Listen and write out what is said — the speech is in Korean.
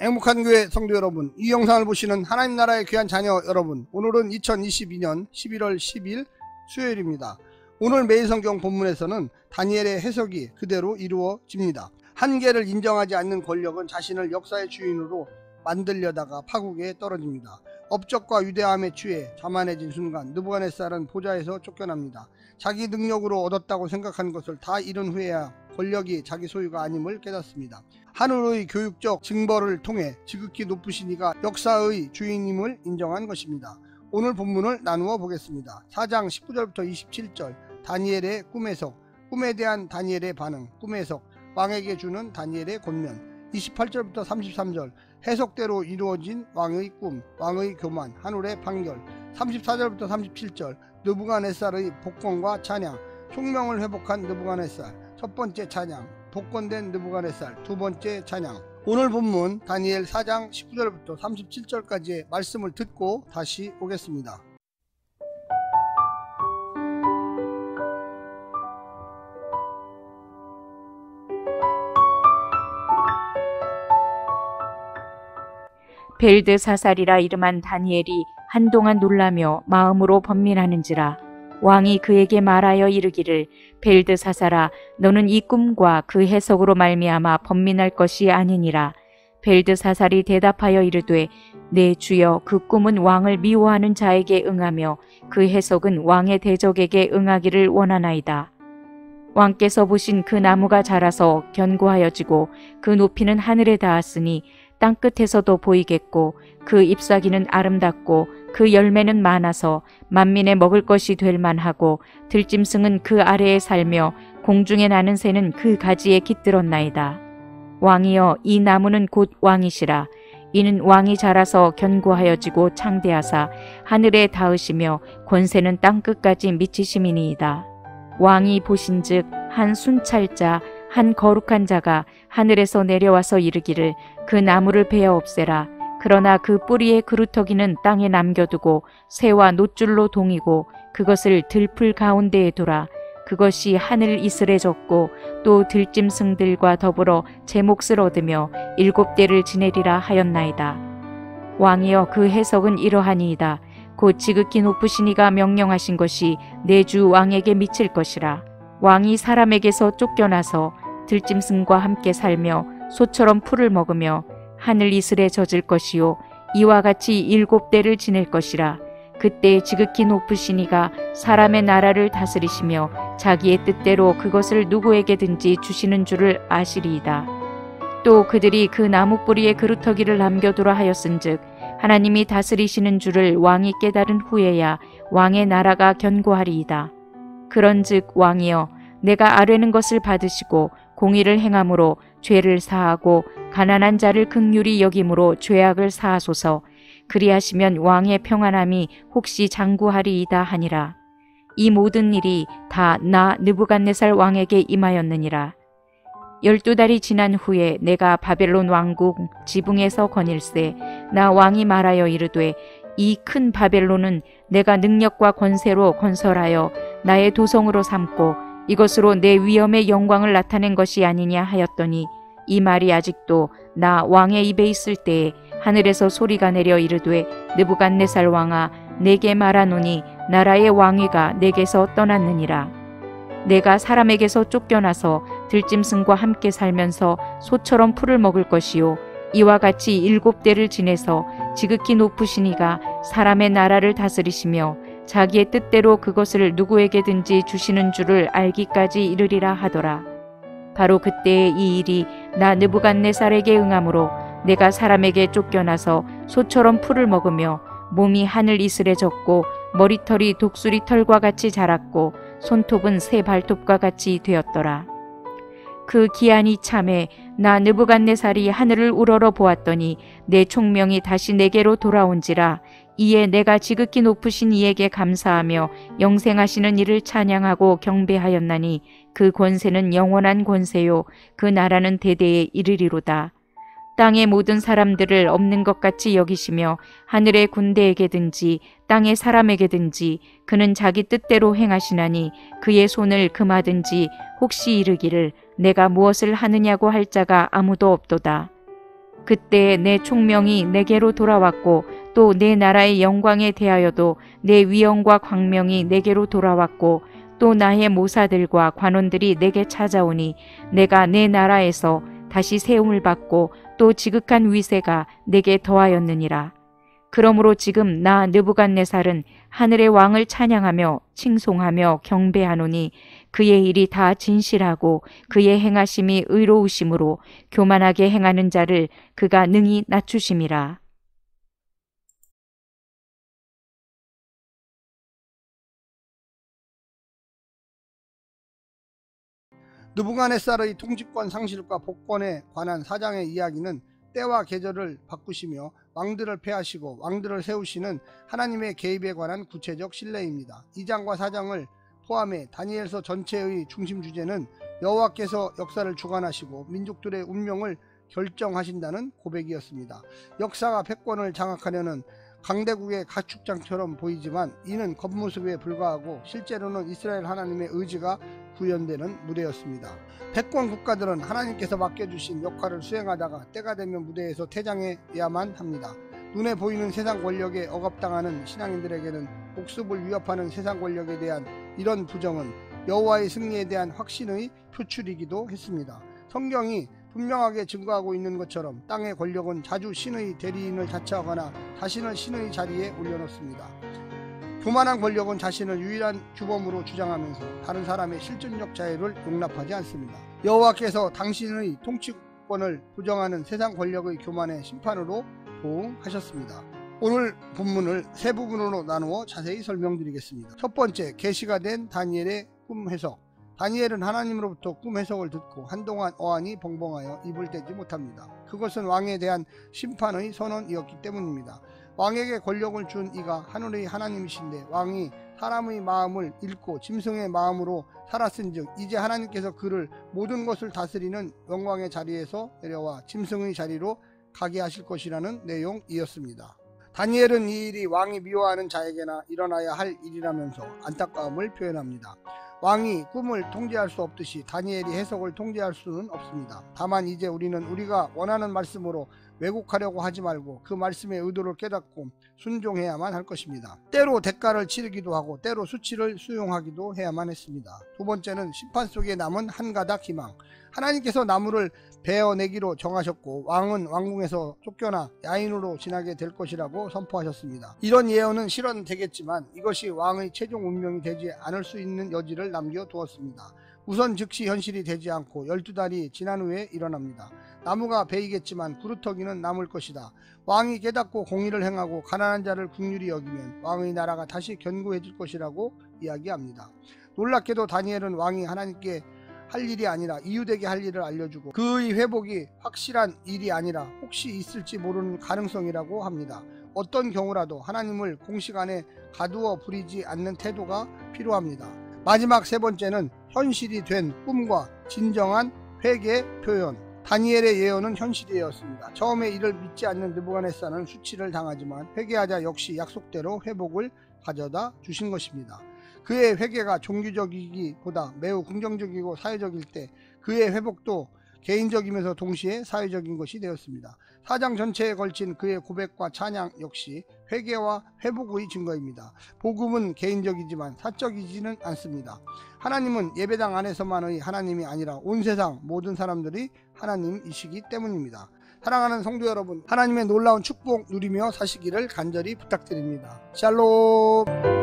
행복한 교회 성도 여러분, 이 영상을 보시는 하나님 나라의 귀한 자녀 여러분, 오늘은 2022년 11월 10일 수요일입니다. 오늘 매일 성경 본문에서는 다니엘의 해석이 그대로 이루어집니다. 한계를 인정하지 않는 권력은 자신을 역사의 주인으로 만들려다가 파국에 떨어집니다. 업적과 위대함에 취해 자만해진 순간 느부갓네살은 보좌에서 쫓겨납니다. 자기 능력으로 얻었다고 생각한 것을 다 잃은 후에야 권력이 자기 소유가 아님을 깨닫습니다. 하늘의 교육적 징벌을 통해 지극히 높으신 이가 역사의 주인임을 인정한 것입니다. 오늘 본문을 나누어 보겠습니다. 4장 19절부터 27절, 다니엘의 꿈 해석, 꿈에 대한 다니엘의 반응, 꿈 해석, 왕에게 주는 다니엘의 권면, 28절부터 33절, 해석대로 이루어진 왕의 꿈, 왕의 교만, 하늘의 판결, 34절부터 37절, 느부갓네살의 복권과 찬양, 총명을 회복한 느부갓네살, 첫 번째 찬양, 복권된 느부갓네살, 두 번째 찬양. 오늘 본문 다니엘 4장 19절부터 37절까지의 말씀을 듣고 다시 오겠습니다. 벨드사살이라 이름한 다니엘이 한동안 놀라며 마음으로 번민하는지라. 왕이 그에게 말하여 이르기를, 벨드사살아, 너는 이 꿈과 그 해석으로 말미암아 번민할 것이 아니니라. 벨드사살이 대답하여 이르되, 내 주여, 그 꿈은 왕을 미워하는 자에게 응하며 그 해석은 왕의 대적에게 응하기를 원하나이다. 왕께서 보신 그 나무가 자라서 견고하여지고 그 높이는 하늘에 닿았으니 땅끝에서도 보이겠고 그 잎사귀는 아름답고 그 열매는 많아서 만민의 먹을 것이 될 만하고 들짐승은 그 아래에 살며 공중에 나는 새는 그 가지에 깃들었나이다. 왕이여, 이 나무는 곧 왕이시라. 이는 왕이 자라서 견고하여지고 창대하사 하늘에 닿으시며 권세는 땅끝까지 미치심이니이다. 왕이 보신즉 한 순찰자, 한 거룩한 자가 하늘에서 내려와서 이르기를, 그 나무를 베어 없애라. 그러나 그 뿌리의 그루터기는 땅에 남겨두고 새와 노줄로 동이고 그것을 들풀 가운데에 두라. 그것이 하늘 이슬에 젖고 또 들짐승들과 더불어 제 몫을 얻으며 7대를 지내리라 하였나이다. 왕이여, 그 해석은 이러하니이다. 곧 지극히 높으신 이가 명령하신 것이 내 주 왕에게 미칠 것이라. 왕이 사람에게서 쫓겨나서 들짐승과 함께 살며 소처럼 풀을 먹으며 하늘 이슬에 젖을 것이요, 이와 같이 7대를 지낼 것이라. 그때 지극히 높으신 이가 사람의 나라를 다스리시며 자기의 뜻대로 그것을 누구에게든지 주시는 줄을 아시리이다. 또 그들이 그 나무 뿌리에 그루터기를 남겨두라 하였은즉 하나님이 다스리시는 줄을 왕이 깨달은 후에야 왕의 나라가 견고하리이다. 그런즉 왕이여, 내가 아뢰는 것을 받으시고 공의를 행함으로 죄를 사하고 가난한 자를 긍휼히 여김으로 죄악을 사하소서. 그리하시면 왕의 평안함이 혹시 장구하리이다 하니라. 이 모든 일이 다 나 느부갓네살 왕에게 임하였느니라. 12달이 지난 후에 내가 바벨론 왕국 지붕에서 거닐세, 나 왕이 말하여 이르되, 이 큰 바벨론은 내가 능력과 권세로 건설하여 나의 도성으로 삼고 이것으로 내 위엄의 영광을 나타낸 것이 아니냐 하였더니, 이 말이 아직도 나 왕의 입에 있을 때에 하늘에서 소리가 내려 이르되, 느부갓네살 왕아, 내게 말하노니 나라의 왕위가 내게서 떠났느니라. 내가 사람에게서 쫓겨나서 들짐승과 함께 살면서 소처럼 풀을 먹을 것이요, 이와 같이 7대를 지내서 지극히 높으신 이가 사람의 나라를 다스리시며 자기의 뜻대로 그것을 누구에게든지 주시는 줄을 알기까지 이르리라 하더라. 바로 그때에 이 일이 나 느부갓네살에게 응함으로 내가 사람에게 쫓겨나서 소처럼 풀을 먹으며 몸이 하늘 이슬에 젖고 머리털이 독수리 털과 같이 자랐고 손톱은 새 발톱과 같이 되었더라. 그 기한이 참에 나 느부갓네살이 하늘을 우러러 보았더니 내 총명이 다시 내게로 돌아온지라. 이에 내가 지극히 높으신 이에게 감사하며 영생하시는 이를 찬양하고 경배하였나니 그 권세는 영원한 권세요, 그 나라는 대대에 이르리로다. 땅의 모든 사람들을 없는 것 같이 여기시며 하늘의 군대에게든지 땅의 사람에게든지 그는 자기 뜻대로 행하시나니 그의 손을 금하든지 혹시 이르기를 내가 무엇을 하느냐고 할 자가 아무도 없도다. 그때 내 총명이 내게로 돌아왔고 또 내 나라의 영광에 대하여도 내 위엄과 광명이 내게로 돌아왔고 또 나의 모사들과 관원들이 내게 찾아오니 내가 내 나라에서 다시 세움을 받고 또 지극한 위세가 내게 더하였느니라. 그러므로 지금 나 느부갓네살은 하늘의 왕을 찬양하며 칭송하며 경배하노니 그의 일이 다 진실하고 그의 행하심이 의로우심으로 교만하게 행하는 자를 그가 능히 낮추심이라. 느부갓네살의 통치권 상실과 복권에 관한 사장의 이야기는 때와 계절을 바꾸시며 왕들을 폐하시고 왕들을 세우시는 하나님의 개입에 관한 구체적 신뢰입니다. 2장과 4장을 포함해 다니엘서 전체의 중심 주제는 여호와께서 역사를 주관하시고 민족들의 운명을 결정하신다는 고백이었습니다. 역사가 패권을 장악하려는 강대국의 가축장처럼 보이지만 이는 겉모습에 불과하고 실제로는 이스라엘 하나님의 의지가 구현되는 무대였습니다. 패권 국가들은 하나님께서 맡겨주신 역할을 수행하다가 때가 되면 무대에서 퇴장해야만 합니다. 눈에 보이는 세상 권력에 억압당하는 신앙인들에게는 복습을 위협하는 세상 권력에 대한 이런 부정은 여호와의 승리에 대한 확신의 표출이기도 했습니다. 성경이 분명하게 증거하고 있는 것처럼 땅의 권력은 자주 신의 대리인을 자처하거나 자신을 신의 자리에 올려놓습니다. 교만한 권력은 자신을 유일한 주범으로 주장하면서 다른 사람의 실존적 자유를 용납하지 않습니다. 여호와께서 당신의 통치권을 부정하는 세상 권력의 교만의 심판으로 보응하셨습니다. 오늘 본문을 세 부분으로 나누어 자세히 설명드리겠습니다. 첫 번째, 계시가 된 다니엘의 꿈 해석. 다니엘은 하나님으로부터 꿈 해석을 듣고 한동안 어안이 벙벙하여 입을 떼지 못합니다. 그것은 왕에 대한 심판의 선언이었기 때문입니다. 왕에게 권력을 준 이가 하늘의 하나님이신데 왕이 사람의 마음을 읽고 짐승의 마음으로 살았은즉 이제 하나님께서 그를 모든 것을 다스리는 영광의 자리에서 내려와 짐승의 자리로 가게 하실 것이라는 내용이었습니다. 다니엘은 이 일이 왕이 미워하는 자에게나 일어나야 할 일이라면서 안타까움을 표현합니다. 왕이 꿈을 통제할 수 없듯이 다니엘이 해석을 통제할 수는 없습니다. 다만 이제 우리는 우리가 원하는 말씀으로 왜곡하려고 하지 말고 그 말씀의 의도를 깨닫고 순종해야만 할 것입니다. 때로 대가를 치르기도 하고 때로 수치를 수용하기도 해야만 했습니다. 두 번째는 심판 속에 남은 한 가닥 희망. 하나님께서 나무를 베어내기로 정하셨고 왕은 왕궁에서 쫓겨나 야인으로 지나게 될 것이라고 선포하셨습니다. 이런 예언은 실현되겠지만 이것이 왕의 최종 운명이 되지 않을 수 있는 여지를 남겨두었습니다. 우선 즉시 현실이 되지 않고 12달이 지난 후에 일어납니다. 나무가 베이겠지만 구루터기는 남을 것이다. 왕이 깨닫고 공의를 행하고 가난한 자를 긍휼히 여기면 왕의 나라가 다시 견고해질 것이라고 이야기합니다. 놀랍게도 다니엘은 왕이 하나님께 할 일이 아니라 이유되게 할 일을 알려주고 그의 회복이 확실한 일이 아니라 혹시 있을지 모르는 가능성이라고 합니다. 어떤 경우라도 하나님을 공식 안에 가두어 부리지 않는 태도가 필요합니다. 마지막 세 번째는 현실이 된 꿈과 진정한 회개 표현. 다니엘의 예언은 현실이 되었습니다. 처음에 이를 믿지 않는 느부갓네살은 수치를 당하지만 회개하자 역시 약속대로 회복을 가져다 주신 것입니다. 그의 회개가 종교적이기보다 매우 긍정적이고 사회적일 때 그의 회복도 개인적이면서 동시에 사회적인 것이 되었습니다. 4장 전체에 걸친 그의 고백과 찬양 역시 회개와 회복의 증거입니다. 복음은 개인적이지만 사적이지는 않습니다. 하나님은 예배당 안에서만의 하나님이 아니라 온 세상 모든 사람들이 하나님이시기 때문입니다. 사랑하는 성도 여러분, 하나님의 놀라운 축복 누리며 사시기를 간절히 부탁드립니다. 샬롬.